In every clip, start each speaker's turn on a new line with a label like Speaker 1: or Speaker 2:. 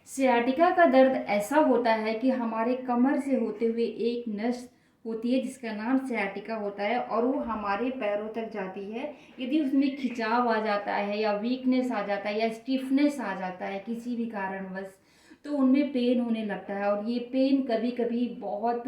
Speaker 1: Sciatica का दर्द ऐसा होता है कि हमारे कमर से होते हुए एक नस होती है जिसका नाम सियाटिका होता है और वो हमारे पैरों तक जाती है। यदि उसमें खिंचाव आ जाता है या वीकनेस आ जाता है या स्टिफनेस आ जाता है किसी भी कारणवश, तो उनमें पेन होने लगता है और ये पेन कभी कभी बहुत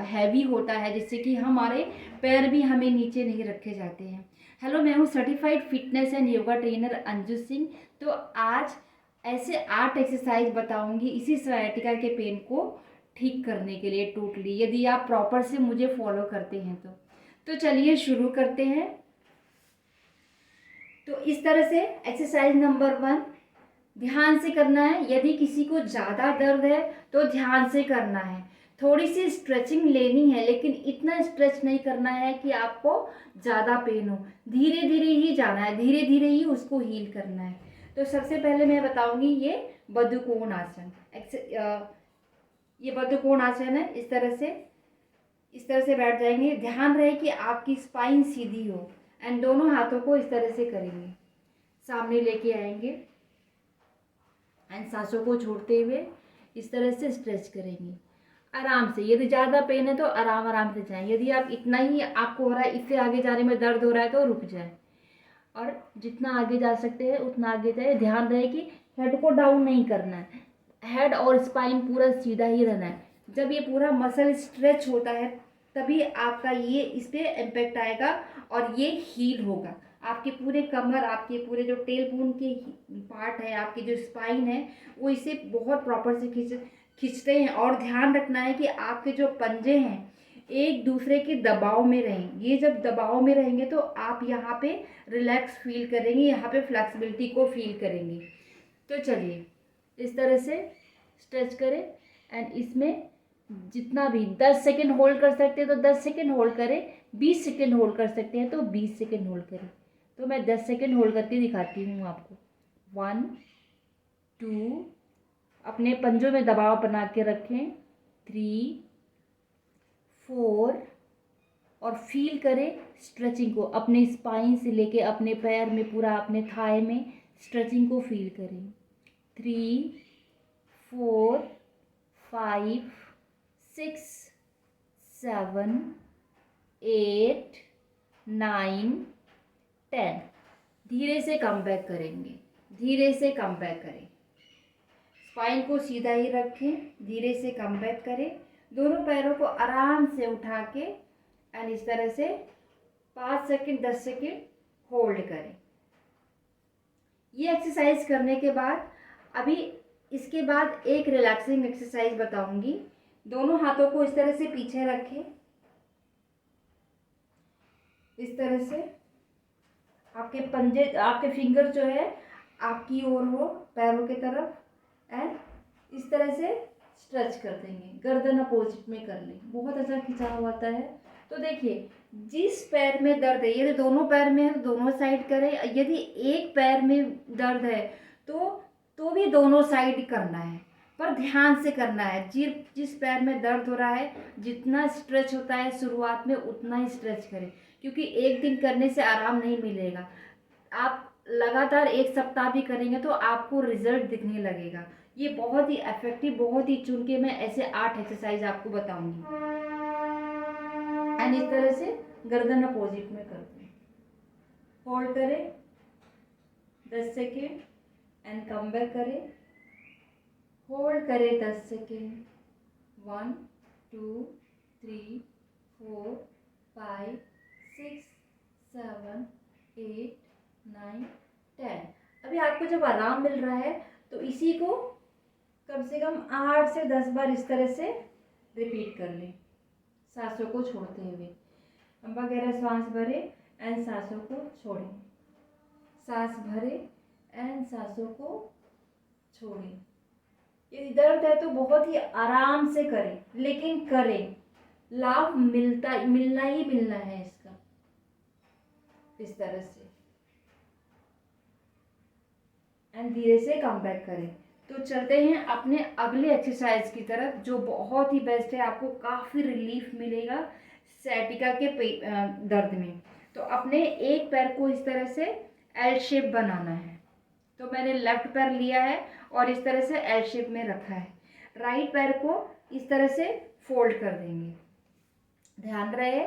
Speaker 1: हैवी होता है, जिससे कि हमारे पैर भी हमें नीचे नहीं रखे जाते हैं। हेलो, मैं हूँ certified fitness and yoga trainer Anju Singh. तो आज ऐसे 8 एक्सरसाइज बताऊंगी इसी sciatica के पेन को ठीक करने के लिए टोटली, यदि आप प्रॉपर से मुझे फॉलो करते हैं तो चलिए शुरू करते हैं। तो इस तरह से एक्सरसाइज नंबर 1 ध्यान से करना है। यदि किसी को ज़्यादा दर्द है तो ध्यान से करना है। थोड़ी सी स्ट्रेचिंग लेनी है, लेकिन इतना स्ट्रेच नहीं करना है कि आपको ज़्यादा पेन हो। धीरे धीरे ही जाना है, धीरे धीरे ही उसको हील करना है। तो सबसे पहले मैं बताऊंगी ये बद्धकोण आसन। ये बद्धकोण आसन है। इस तरह से बैठ जाएंगे। ध्यान रहे कि आपकी स्पाइन सीधी हो एंड दोनों हाथों को इस तरह से करेंगे, सामने लेके आएंगे एंड सांसों को छोड़ते हुए इस तरह से स्ट्रेच करेंगे आराम से। यदि ज़्यादा पेन है तो आराम आराम से जाएं। यदि आप इतना ही आपको हो रहा है, इससे आगे जाने में दर्द हो रहा है, तो रुक जाए और जितना आगे जा सकते हैं उतना आगे जाए। ध्यान रहे कि हेड को डाउन नहीं करना है, हेड और स्पाइन पूरा सीधा ही रहना है। जब ये पूरा मसल स्ट्रेच होता है तभी आपका ये इस पर इम्पेक्ट आएगा और ये हील होगा। आपके पूरे कमर, आपके पूरे जो टेल बोन के पार्ट है, आपकी जो स्पाइन है, वो इसे बहुत प्रॉपर से खींचते हैं। और ध्यान रखना है कि आपके जो पंजे हैं एक दूसरे के दबाव में रहें। ये जब दबाव में रहेंगे तो आप यहाँ पे रिलैक्स फील करेंगे, यहाँ पे फ्लेक्सिबिलिटी को फील करेंगे। तो चलिए इस तरह से स्ट्रेच करें एंड इसमें जितना भी 10 सेकेंड होल्ड कर सकते हैं तो 10 सेकेंड होल्ड करें, 20 सेकेंड होल्ड कर सकते हैं तो 20 सेकेंड होल्ड करें। तो मैं 10 सेकेंड होल्ड करके दिखाती हूँ आपको। 1 2, अपने पंजों में दबाव बना के रखें। 3 4 और फील करें स्ट्रेचिंग को, अपने स्पाइन से लेके अपने पैर में, पूरा अपने थाई में स्ट्रेचिंग को फील करें। 3 4 5 6 7 8 9 10। धीरे से कम बैक करेंगे, धीरे से कम बैक करें। स्पाइन को सीधा ही रखें, धीरे से कम बैक करें। दोनों पैरों को आराम से उठा के एंड इस तरह से 5 सेकेंड 10 सेकेंड होल्ड करें। ये एक्सरसाइज करने के बाद अभी इसके बाद एक रिलैक्सिंग एक्सरसाइज बताऊंगी। दोनों हाथों को इस तरह से पीछे रखें, इस तरह से आपके पंजे, आपके फिंगर जो है आपकी ओर हो, पैरों की तरफ, एंड इस तरह से स्ट्रेच कर देंगे। गर्दन अपोजिट में कर लें, बहुत अच्छा खिंचाव आता है। तो देखिए, जिस पैर में दर्द है, यदि दोनों पैर में है तो दोनों साइड करें। यदि एक पैर में दर्द है तो भी दोनों साइड करना है, पर ध्यान से करना है। जिस पैर में दर्द हो रहा है जितना स्ट्रेच होता है शुरुआत में उतना ही स्ट्रेच करें, क्योंकि एक दिन करने से आराम नहीं मिलेगा। आप लगातार 1 सप्ताह भी करेंगे तो आपको रिजल्ट दिखने लगेगा। ये बहुत ही इफेक्टिव, बहुत ही चुन के मैं ऐसे 8 एक्सरसाइज आपको बताऊंगी। एंड इस तरह से गर्दन अपोजिट में करते हैं। होल्ड करें 10 सेकेंड एंड कम बैक करें। होल्ड करें 10 सेकेंड। 1 2 3 4 5 6 7 8 9 10। अभी आपको जब आराम मिल रहा है तो इसी को कम से कम 8 से 10 बार इस तरह से रिपीट कर लें, सांसों को छोड़ते हुए। लंबा गहरा सांस भरे एंड सांसों को छोड़ें, सांस भरे एंड सांसों को छोड़ें। यदि दर्द है तो बहुत ही आराम से करें, लेकिन करें, लाभ मिलना ही मिलना है इसका। इस तरह से एंड धीरे से कम बैक करें। तो चलते हैं अपने अगले एक्सरसाइज की तरफ, जो बहुत ही बेस्ट है। आपको काफ़ी रिलीफ मिलेगा सैटिका के दर्द में। तो अपने एक पैर को इस तरह से एल शेप बनाना है। तो मैंने लेफ्ट पैर लिया है और इस तरह से एल शेप में रखा है। राइट पैर को इस तरह से फोल्ड कर देंगे। ध्यान रहे,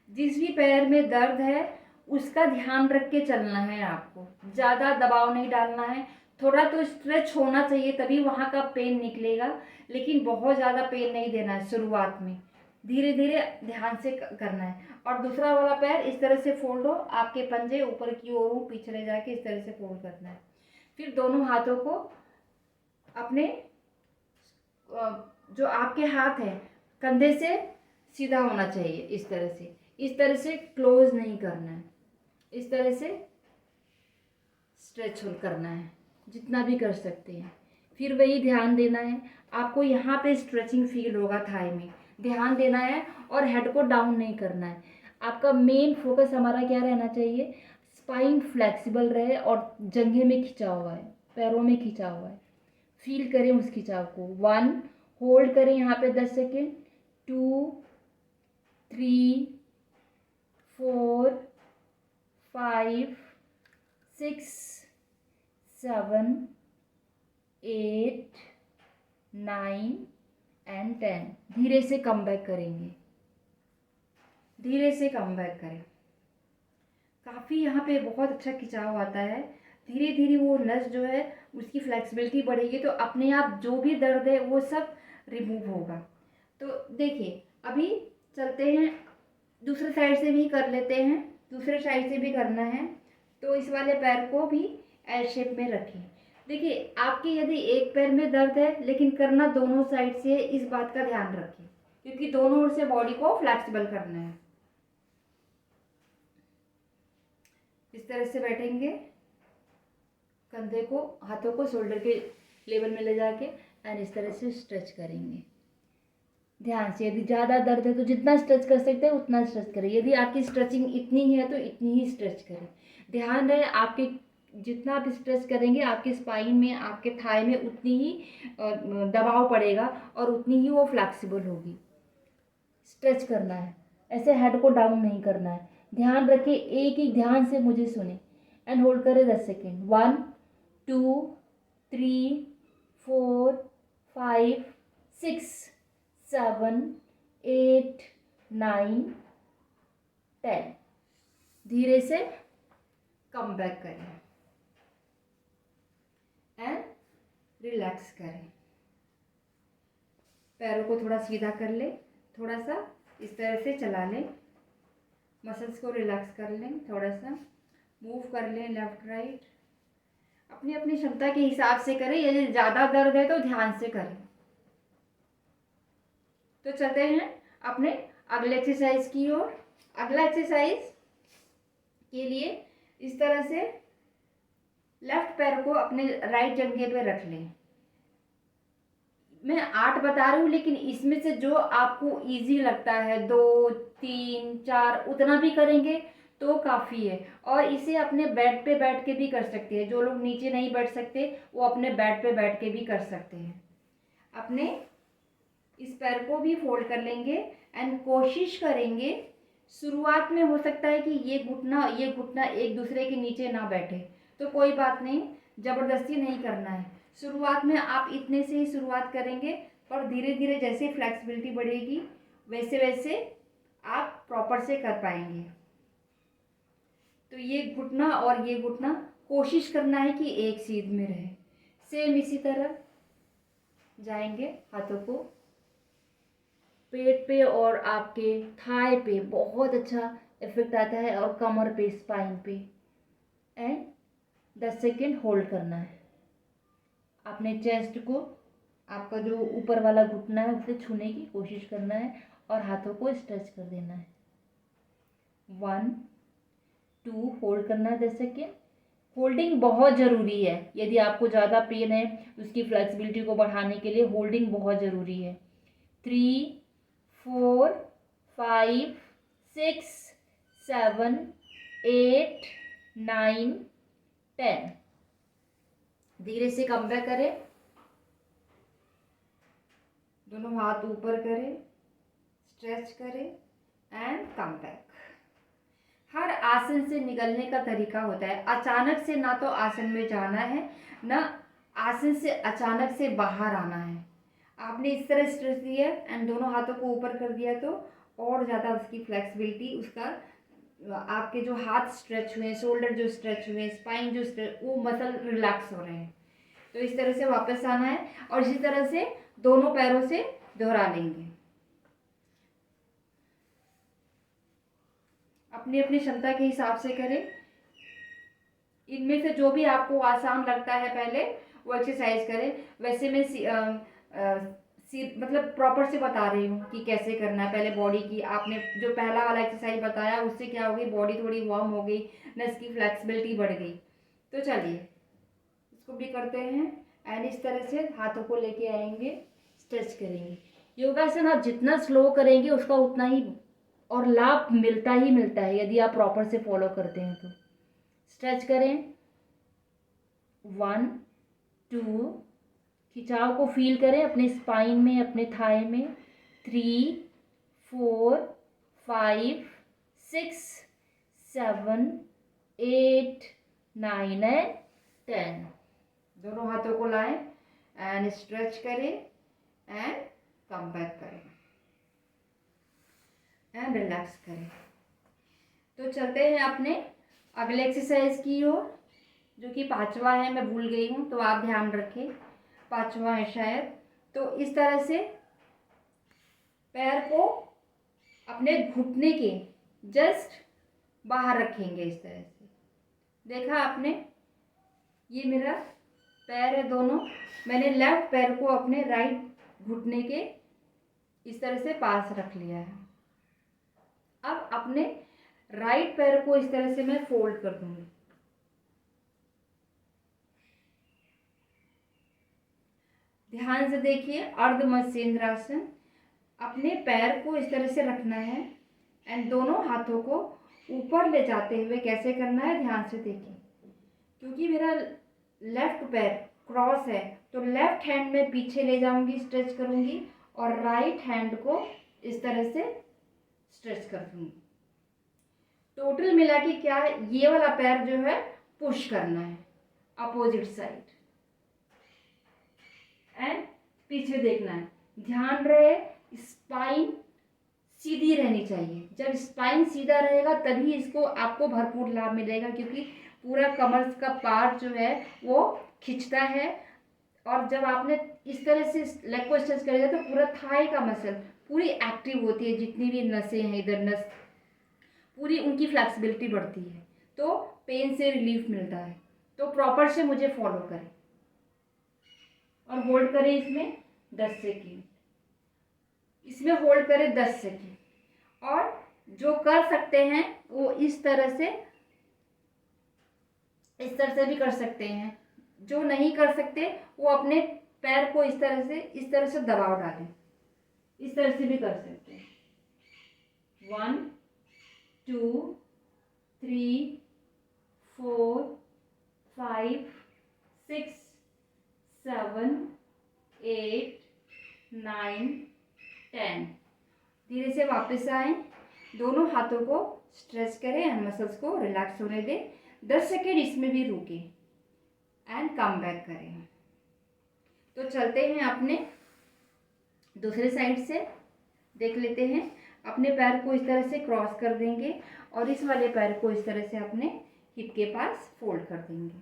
Speaker 1: जिस भी पैर में दर्द है उसका ध्यान रख के चलना है आपको, ज़्यादा दबाव नहीं डालना है। थोड़ा तो स्ट्रेच होना चाहिए तभी वहाँ का पेन निकलेगा, लेकिन बहुत ज़्यादा पेन नहीं देना है शुरुआत में, धीरे धीरे ध्यान से करना है। और दूसरा वाला पैर इस तरह से फोल्ड हो, आपके पंजे ऊपर की ओर हो, पिछले जाके इस तरह से फोल्ड करना है। फिर दोनों हाथों को अपने जो आपके हाथ है कंधे से सीधा होना चाहिए, इस तरह से क्लोज नहीं करना है, इस तरह से स्ट्रेच करना है जितना भी कर सकते हैं। फिर वही ध्यान देना है आपको, यहाँ पे स्ट्रेचिंग फील होगा थाई में, ध्यान देना है और हेड को डाउन नहीं करना है। आपका मेन फोकस हमारा क्या रहना चाहिए, स्पाइन फ्लेक्सिबल रहे और जंघे में खिंचा हुआ है, पैरों में खिंचा हुआ है। फील करें उस खिंचाव को। 1 होल्ड करें यहाँ पे 10 सेकेंड, 2 3 4 5 6 7 8 9 एंड 10। धीरे से कम बैक करेंगे, धीरे से कम बैक करें। काफ़ी यहाँ पे बहुत अच्छा खिंचाव आता है। धीरे धीरे वो नस जो है उसकी फ्लेक्सिबिलिटी बढ़ेगी तो अपने आप जो भी दर्द है वो सब रिमूव होगा। तो देखिए अभी चलते हैं, दूसरे साइड से भी कर लेते हैं, दूसरे साइड से भी करना है। तो इस वाले पैर को भी एल शेप में रखें। देखिए आपके यदि एक पैर में दर्द है लेकिन करना दोनों साइड से है, इस बात का ध्यान रखें क्योंकि दोनों ओर से बॉडी को फ्लेक्सिबल करना है। इस तरह से बैठेंगे, कंधे को हाथों को शोल्डर के लेवल में ले जाके एंड इस तरह से स्ट्रेच करेंगे ध्यान से। यदि ज़्यादा दर्द है तो जितना स्ट्रेच कर सकते हैं उतना स्ट्रेच करें, यदि आपकी स्ट्रेचिंग इतनी है तो इतनी ही स्ट्रेच करें। ध्यान रहे आपके जितना आप स्ट्रेच करेंगे आपके स्पाइन में, आपके थाई में उतनी ही दबाव पड़ेगा और उतनी ही वो फ्लेक्सिबल होगी। स्ट्रेच करना है, ऐसे हेड को डाउन नहीं करना है। ध्यान रखें, एक ही ध्यान से मुझे सुने एंड होल्ड करें 10 सेकेंड। 1 2 3 4 5 6 7 8 9 10। धीरे से कम बैक करें एंड रिलैक्स करें। पैरों को थोड़ा सीधा कर ले, थोड़ा सा इस तरह से चला लें, मसल्स को रिलैक्स कर लें, थोड़ा सा मूव कर लें लेफ्ट राइट, अपनी अपनी क्षमता के हिसाब से करें। यदि ज़्यादा दर्द है तो ध्यान से करें। तो चलते हैं अपने अगले एक्सरसाइज की ओर। अगला एक्सरसाइज के लिए इस तरह से लेफ्ट पैर को अपने राइट जंघे पे रख लें। मैं 8 बता रही हूँ लेकिन इसमें से जो आपको इजी लगता है 2 3 4 उतना भी करेंगे तो काफ़ी है। और इसे अपने बेड पे बैठ के भी कर सकते हैं, जो लोग नीचे नहीं बैठ सकते वो अपने बेड पे बैठ के भी कर सकते हैं। अपने इस पैर को भी फोल्ड कर लेंगे एंड कोशिश करेंगे, शुरुआत में हो सकता है कि ये घुटना एक दूसरे के नीचे ना बैठे, तो कोई बात नहीं, ज़बरदस्ती नहीं करना है। शुरुआत में आप इतने से ही शुरुआत करेंगे पर धीरे धीरे जैसे फ्लेक्सिबिलिटी बढ़ेगी वैसे वैसे आप प्रॉपर से कर पाएंगे। तो ये घुटना और ये घुटना कोशिश करना है कि एक सीध में रहे। सेम इसी तरह जाएंगे, हाथों को पेट पे और आपके थाई पे बहुत अच्छा इफेक्ट आता है और कमर पे, स्पाइन पे। एंड 10 सेकेंड होल्ड करना है। अपने चेस्ट को, आपका जो ऊपर वाला घुटना है उसे छूने की कोशिश करना है और हाथों को स्ट्रेच कर देना है। 1 2 होल्ड करना है 10 सेकेंड। होल्डिंग बहुत ज़रूरी है, यदि आपको ज़्यादा पेन है उसकी फ्लेक्सिबिलिटी को बढ़ाने के लिए होल्डिंग बहुत ज़रूरी है। 3 4 5 6 7 8 9 10। धीरे से कम बैक करें, दोनों हाथ ऊपर करें, स्ट्रेच करें एंड कम बैक। हर आसन से निकलने का तरीका होता है। अचानक से ना तो आसन में जाना है, ना आसन से अचानक से बाहर आना है। आपने इस तरह स्ट्रेच दिया एंड दोनों हाथों को ऊपर कर दिया तो और ज़्यादा उसकी फ्लेक्सिबिलिटी, उसका आपके जो हाथ स्ट्रेच हुए हैं, शोल्डर जो स्ट्रेच हुए हैं, स्पाइन जो स्ट्रेच, वो मसल रिलैक्स हो रहे हैं। तो इस तरह से वापस आना है और इसी तरह से दोनों पैरों से दोहरा लेंगे। अपनी अपनी क्षमता के हिसाब से करें। इनमें से जो भी आपको आसान लगता है पहले वो एक्सरसाइज करें। वैसे मैं मतलब प्रॉपर से बता रही हूँ कि कैसे करना है। पहले बॉडी की आपने जो पहला वाला एक्सरसाइज बताया उससे क्या हो गई, बॉडी थोड़ी वार्म हो गई, नस की फ्लेक्सिबिलिटी बढ़ गई। तो चलिए इसको भी करते हैं एंड इस तरह से हाथों को लेके आएंगे, स्ट्रेच करेंगे। योगासन आप जितना स्लो करेंगे उसका उतना ही और लाभ मिलता ही मिलता है यदि आप प्रॉपर से फॉलो करते हैं तो। स्ट्रेच करें, 1 2, खिंचाव को फील करें अपने स्पाइन में, अपने थाई में, 3 4 5 6 7 8 9 एंड 10। दोनों हाथों को लाएं एंड स्ट्रेच करें एंड कम बैक करें एंड रिलैक्स करें। तो चलते हैं अपने अगले एक्सरसाइज की ओर, जो कि 5वां है। मैं भूल गई हूँ तो आप ध्यान रखें, 5वां है शायद। तो इस तरह से पैर को अपने घुटने के जस्ट बाहर रखेंगे, इस तरह से। देखा आपने, ये मेरा पैर है दोनों, मैंने लेफ्ट पैर को अपने राइट घुटने के इस तरह से पास रख लिया है। अब अपने राइट पैर को इस तरह से मैं फोल्ड कर दूंगी। ध्यान से देखिए, अर्ध मत्स्येंद्रासन। अपने पैर को इस तरह से रखना है एंड दोनों हाथों को ऊपर ले जाते हुए कैसे करना है ध्यान से देखिए। क्योंकि मेरा लेफ्ट पैर क्रॉस है तो लेफ्ट हैंड में पीछे ले जाऊंगी, स्ट्रेच करूंगी, और राइट हैंड को इस तरह से स्ट्रेच कर दूंगी। टोटल मिला के क्या है, ये वाला पैर जो है पुश करना है अपोजिट साइड एंड पीछे देखना है। ध्यान रहे स्पाइन सीधी रहनी चाहिए। जब स्पाइन सीधा रहेगा तभी इसको आपको भरपूर लाभ मिलेगा, क्योंकि पूरा कमर का पार्ट जो है वो खिंचता है। और जब आपने इस तरह से लेग को स्ट्रेच करेगा तो पूरा थाई का मसल पूरी एक्टिव होती है, जितनी भी नसें हैं इधर नस पूरी, उनकी फ्लेक्सिबिलिटी बढ़ती है, तो पेन से रिलीफ मिलता है। तो प्रॉपर से मुझे फॉलो करें और होल्ड करें इसमें 10 सेकेंड, इसमें होल्ड करें 10 सेकेंड। और जो कर सकते हैं वो इस तरह से भी कर सकते हैं। जो नहीं कर सकते वो अपने पैर को इस तरह से दबाव डालें, इस तरह से भी कर सकते हैं। 1 2 3 4 5 6 7 8 9 10। धीरे से वापस आएं, दोनों हाथों को स्ट्रेच करें एंड मसल्स को रिलैक्स होने दें। 10 सेकेंड इसमें भी रुकें एंड कम बैक करें। तो चलते हैं अपने दूसरे साइड से, देख लेते हैं। अपने पैर को इस तरह से क्रॉस कर देंगे और इस वाले पैर को इस तरह से अपने हिप के पास फोल्ड कर देंगे।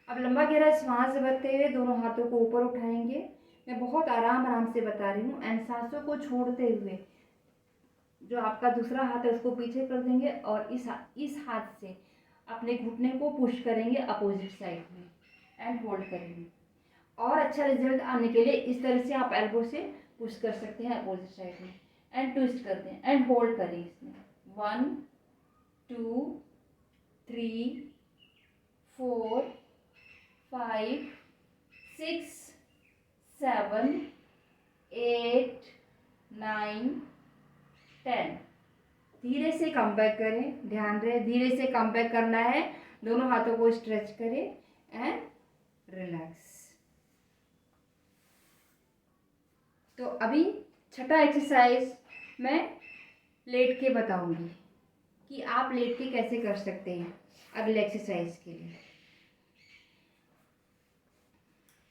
Speaker 1: अब लंबा गहरा श्वास भरते हुए दोनों हाथों को ऊपर उठाएंगे। मैं बहुत आराम से बता रही हूँ एंड सांसों को छोड़ते हुए जो आपका दूसरा हाथ है उसको पीछे कर देंगे और इस हाथ से अपने घुटने को पुश करेंगे अपोजिट साइड में एंड होल्ड करेंगे। और अच्छा रिजल्ट आने के लिए इस तरह से आप एल्बो से पुश कर सकते हैं अपोजिट साइड में एंड ट्विस्ट करते हैं एंड होल्ड करें इसमें। 1 2 3 4 5 6 7 8 9 10। धीरे से कम बैक करें, ध्यान रहे धीरे से कम बैक करना है। दोनों हाथों को स्ट्रेच करें एंड रिलैक्स। तो अभी छठा एक्सरसाइज मैं लेट के बताऊंगी। कि आप लेट के कैसे कर सकते हैं अगले एक्सरसाइज के लिए।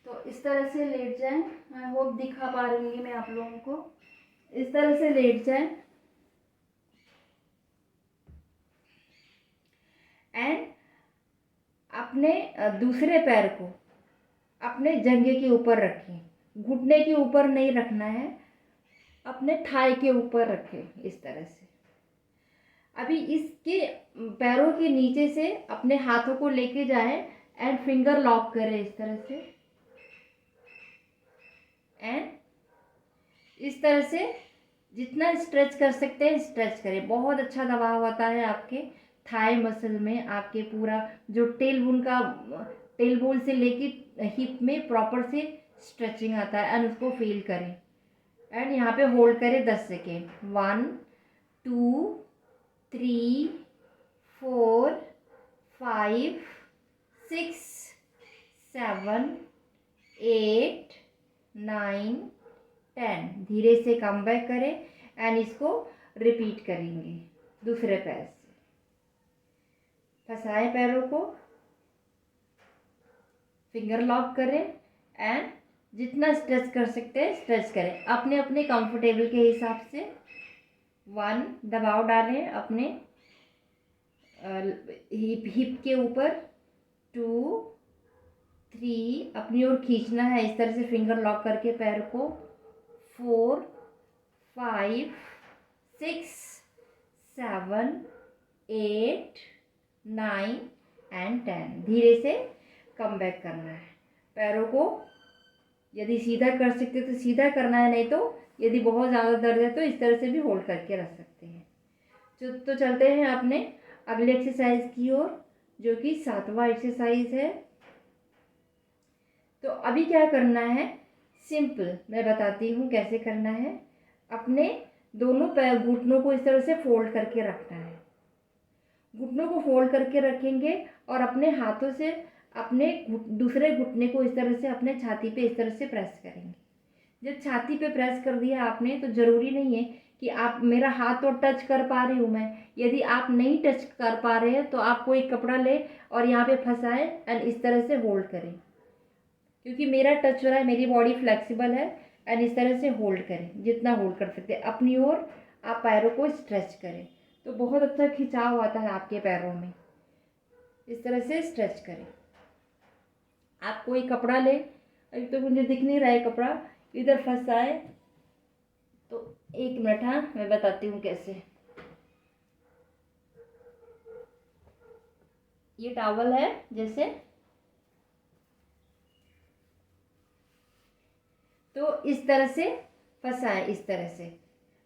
Speaker 1: तो इस तरह से लेट जाएं। आई होप दिखा पा रही हूँ मैं आप लोगों को। इस तरह से लेट जाएं एंड अपने दूसरे पैर को अपने जंघे के ऊपर रखें। घुटने के ऊपर नहीं रखना है, अपने थाई के ऊपर रखें इस तरह से। अभी इसके पैरों के नीचे से अपने हाथों को लेके जाएं एंड फिंगर लॉक करें इस तरह से। एंड इस तरह से जितना स्ट्रेच कर सकते हैं स्ट्रेच करें। बहुत अच्छा दबाव होता है आपके थाई मसल में, आपके पूरा जो टेल बोन से लेके हिप में प्रॉपर से स्ट्रेचिंग आता है एंड उसको फील करें। एंड यहाँ पे होल्ड करें 10 सेकेंड। 1 2 3 4 5 6 7 8 9 10। धीरे से कम बैक करें एंड इसको रिपीट करेंगे दूसरे पैर से। फंसाए पैरों को, फिंगर लॉक करें एंड जितना स्ट्रेच कर सकते हैं स्ट्रेच करें अपने अपने कंफर्टेबल के हिसाब से। 1 दबाव डालें अपने हिप के ऊपर। 2 3 अपनी ओर खींचना है इस तरह से फिंगर लॉक करके पैर को। 4 5 6 7 8 9 एंड 10। धीरे से कम बैक करना है। पैरों को यदि सीधा कर सकते तो सीधा करना है, नहीं तो यदि बहुत ज़्यादा दर्द है तो इस तरह से भी होल्ड करके रख सकते हैं। तो चलते हैं अपने अगले एक्सरसाइज की ओर, जो कि 7वां एक्सरसाइज है। तो अभी क्या करना है, सिंपल मैं बताती हूँ कैसे करना है। अपने दोनों पैर घुटनों को इस तरह से फोल्ड करके रखना है। घुटनों को फोल्ड करके रखेंगे और अपने हाथों से अपने दूसरे घुटने को इस तरह से अपने छाती पे इस तरह से प्रेस करेंगे। जब छाती पे प्रेस कर दिया आपने तो ज़रूरी नहीं है कि आप मेरा हाथ तो टच कर पा रही हूँ मैं। यदि आप नहीं टच कर पा रहे हैं तो आप कोई कपड़ा ले और यहाँ पे फंसाएं एंड इस तरह से होल्ड करें। क्योंकि मेरा टच हो रहा है, मेरी बॉडी फ्लेक्सिबल है एंड इस तरह से होल्ड करें जितना होल्ड कर सकते हैं। अपनी ओर आप पैरों को स्ट्रेच करें तो बहुत अच्छा खिंचाव आता है आपके पैरों में। इस तरह से स्ट्रेच करें। आप कोई कपड़ा ले, अभी तो मुझे दिख नहीं रहा है कपड़ा, इधर फंसाए तो 1 मिनट, हाँ मैं बताती हूँ कैसे। ये टॉवल है जैसे, तो इस तरह से फंसाए इस तरह से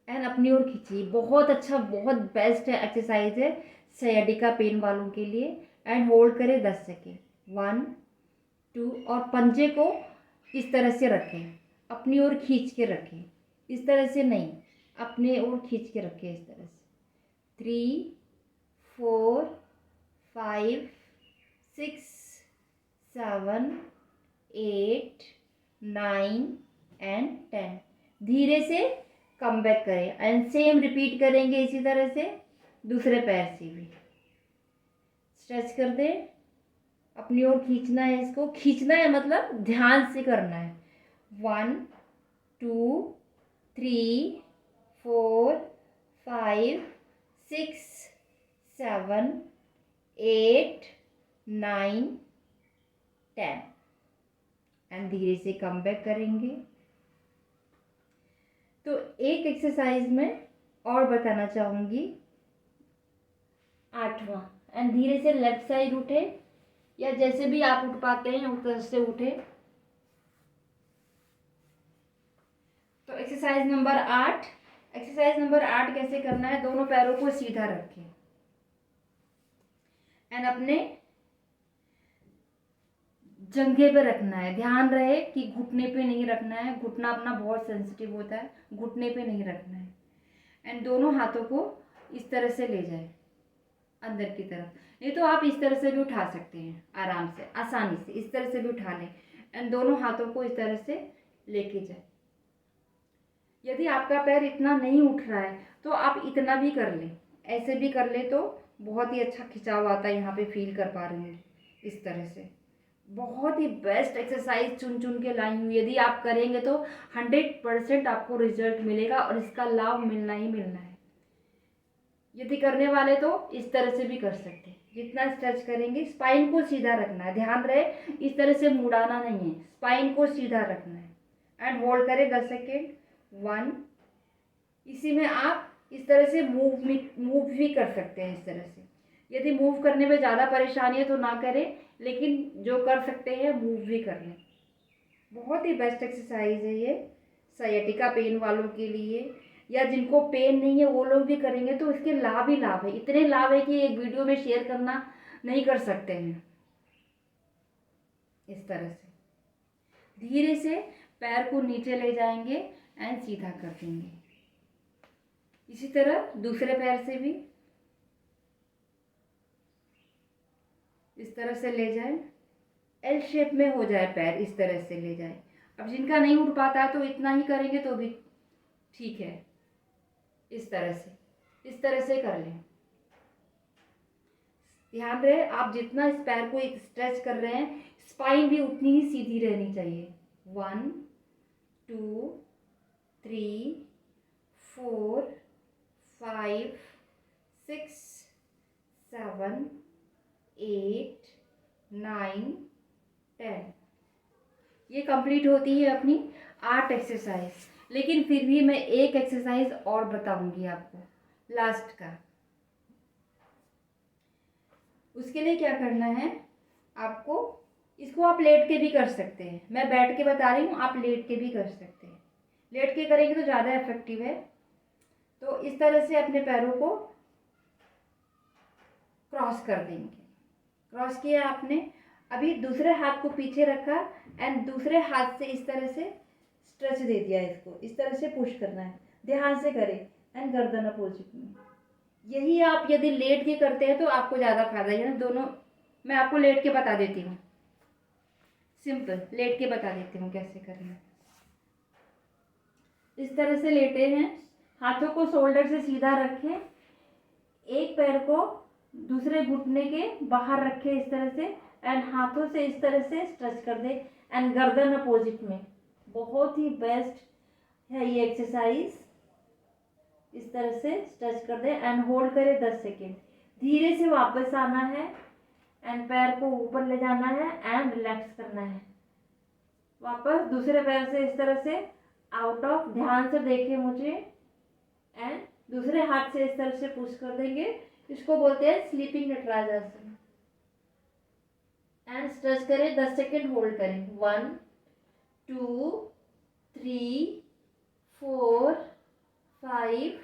Speaker 1: एंड अपनी ओर खींचिए। बहुत अच्छा, बहुत बेस्ट है एक्सरसाइज है सयाटिका पेन वालों के लिए। एंड होल्ड करें 10 सेकेंड। 1 2 और पंजे को इस तरह से रखें, अपनी ओर खींच के रखें, इस तरह से नहीं, अपने ओर खींच के रखें इस तरह से। 3 4 5 6 7 8 9 एंड 10। धीरे से कम बैक करें एंड सेम रिपीट करेंगे इसी तरह से दूसरे पैर से भी। स्ट्रेच कर दें, अपनी ओर खींचना है, इसको खींचना है मतलब ध्यान से करना है। 1 2 3 4 5 6 7 8 9 10 एंड धीरे से कम बैक करेंगे। तो एक एक्सरसाइज में और बताना चाहूँगी, 8वां। एंड धीरे से लेफ्ट साइड उठे या जैसे भी आप उठ पाते हैं उस तरह से उठे। तो एक्सरसाइज नंबर 8। एक्सरसाइज नंबर 8 कैसे करना है, दोनों पैरों को सीधा रखें एंड अपने जंघे पे रखना है। ध्यान रहे कि घुटने पे नहीं रखना है, घुटना अपना बहुत सेंसिटिव होता है, घुटने पे नहीं रखना है। एंड दोनों हाथों को इस तरह से ले जाए अंदर की तरफ, नहीं तो आप इस तरह से भी उठा सकते हैं आराम से, आसानी से इस तरह से भी उठा लें एंड दोनों हाथों को इस तरह से लेके जाए। यदि आपका पैर इतना नहीं उठ रहा है तो आप इतना भी कर लें, ऐसे भी कर ले तो बहुत ही अच्छा खिंचाव आता है, यहाँ पे फील कर पा रही हूँ इस तरह से। बहुत ही बेस्ट एक्सरसाइज चुन चुन के लाई हूँ, यदि आप करेंगे तो 100% आपको रिजल्ट मिलेगा और इसका लाभ मिलना ही मिलना है। यदि करने वाले तो इस तरह से भी कर सकते हैं, जितना स्ट्रेच करेंगे स्पाइन को सीधा रखना है, ध्यान रहे इस तरह से मुड़ाना नहीं है, स्पाइन को सीधा रखना है। एंड होल्ड करें 10 सेकेंड, 1। इसी में आप इस तरह से मूव भी कर सकते हैं इस तरह से। यदि मूव करने में ज़्यादा परेशानी है तो ना करें, लेकिन जो कर सकते हैं मूव भी कर लें। बहुत ही बेस्ट एक्सरसाइज है ये साइटिका पेन वालों के लिए, या जिनको पेन नहीं है वो लोग भी करेंगे तो इसके लाभ ही लाभ है, इतने लाभ है कि एक वीडियो में शेयर करना नहीं कर सकते हैं। इस तरह से धीरे से पैर को नीचे ले जाएंगे एंड सीधा कर देंगे। इसी तरह दूसरे पैर से भी इस तरह से ले जाएं, एल शेप में हो जाए पैर, इस तरह से ले जाएं। अब जिनका नहीं उठ पाता है तो इतना ही करेंगे तो भी ठीक है। इस तरह से कर लें। ध्यान रहे आप जितना इस पैर को स्ट्रेच कर रहे हैं स्पाइन भी उतनी ही सीधी रहनी चाहिए। 1 2 3 4 5 6 7 8 9 10। ये कंप्लीट होती है अपनी 8 एक्सरसाइज। लेकिन फिर भी मैं एक एक्सरसाइज और बताऊंगी आपको लास्ट का। उसके लिए क्या करना है आपको, इसको आप लेट के भी कर सकते हैं, मैं बैठ के बता रही हूँ, आप लेट के भी कर सकते हैं। लेट के करेंगे तो ज़्यादा इफेक्टिव है। तो इस तरह से अपने पैरों को क्रॉस कर देंगे। क्रॉस किया आपने, अभी दूसरे हाथ को पीछे रखा एंड दूसरे हाथ से इस तरह से स्ट्रेच दे दिया, इसको इस तरह से पुश करना है, ध्यान से करें एंड गर्दन अपोजिट में। यही आप यदि लेट के करते हैं तो आपको ज़्यादा फायदा है। दोनों मैं आपको लेट के बता देती हूँ, सिंपल लेट के बता देती हूँ कैसे करना है। इस तरह से लेटे हैं, हाथों को शोल्डर से सीधा रखें, एक पैर को दूसरे घुटने के बाहर रखें इस तरह से एंड हाथों से इस तरह से स्ट्रेच कर दे एंड गर्दन अपोजिट में। बहुत ही बेस्ट है ये एक्सरसाइज। इस तरह से स्ट्रेच कर दे एंड होल्ड करें 10 सेकेंड। धीरे से वापस आना है एंड पैर को ऊपर ले जाना है एंड रिलैक्स करना है। वापस दूसरे पैर से इस तरह से आउट ऑफ, ध्यान से देखिए मुझे, एंड दूसरे हाथ से इस तरह से पुश कर देंगे। इसको बोलते हैं स्लीपिंग नटराज आसन। एंड स्ट्रेच करें 10 सेकेंड, होल्ड करें 1 2 3 4 5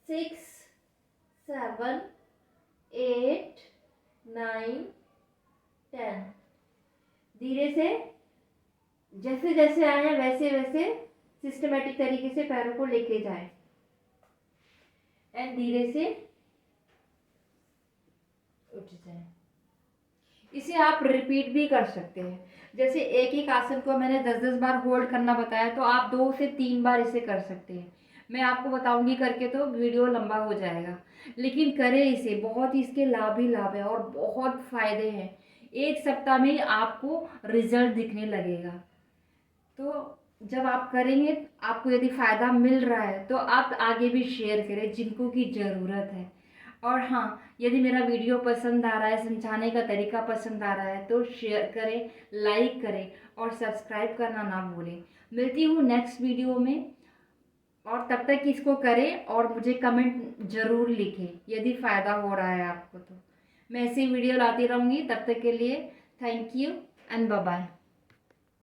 Speaker 1: 6 7 8 9 10। धीरे से जैसे जैसे आए हैं वैसे वैसे सिस्टमेटिक तरीके से पैरों को लेके जाएं एंड धीरे से उठ जाएं। इसे आप रिपीट भी कर सकते हैं। जैसे एक एक आसन को मैंने 10-10 बार होल्ड करना बताया तो आप 2 से 3 बार इसे कर सकते हैं। मैं आपको बताऊंगी करके तो वीडियो लंबा हो जाएगा, लेकिन करें इसे, बहुत ही इसके लाभ ही लाभ है और बहुत फ़ायदे हैं। एक सप्ताह में आपको रिजल्ट दिखने लगेगा। तो जब आप करेंगे, आपको यदि फ़ायदा मिल रहा है तो आप आगे भी शेयर करें जिनको की ज़रूरत है। और हाँ, यदि मेरा वीडियो पसंद आ रहा है, समझाने का तरीका पसंद आ रहा है तो शेयर करें, लाइक करें और सब्सक्राइब करना ना भूलें। मिलती हूँ नेक्स्ट वीडियो में, और तब तक इसको करें और मुझे कमेंट ज़रूर लिखें यदि फ़ायदा हो रहा है आपको। तो मैं ऐसी वीडियो लाती रहूँगी, तब तक के लिए thank you and bye bye.